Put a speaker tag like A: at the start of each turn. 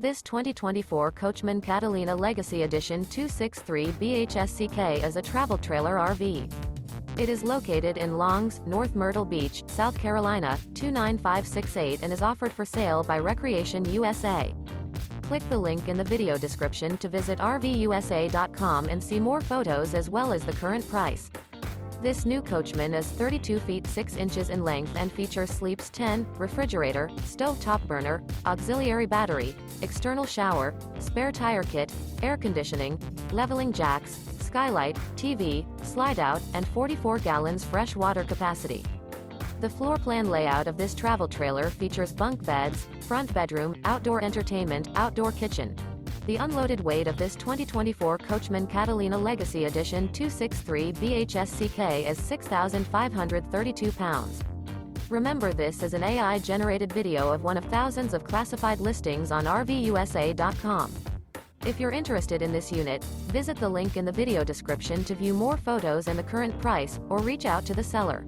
A: This 2024 Coachmen Catalina Legacy Edition 263 BHSCK is a travel trailer RV. It is located in Longs, North Myrtle Beach, South Carolina, 29568 and is offered for sale by Recreation USA. Click the link in the video description to visit RVUSA.com and see more photos as well as the current price. This new Coachmen is 32 feet 6 inches in length and features sleeps 10, refrigerator, stove-top burner, auxiliary battery, external shower, spare tire kit, air conditioning, leveling jacks, skylight, TV, slide-out, and 44 gallons fresh water capacity. The floor plan layout of this travel trailer features bunk beds, front bedroom, outdoor entertainment, outdoor kitchen. The unloaded weight of this 2024 Coachmen Catalina Legacy Edition 263 BHSCK is 6,532 pounds. Remember, this is an AI-generated video of one of thousands of classified listings on RVUSA.com. If you're interested in this unit, visit the link in the video description to view more photos and the current price, or reach out to the seller.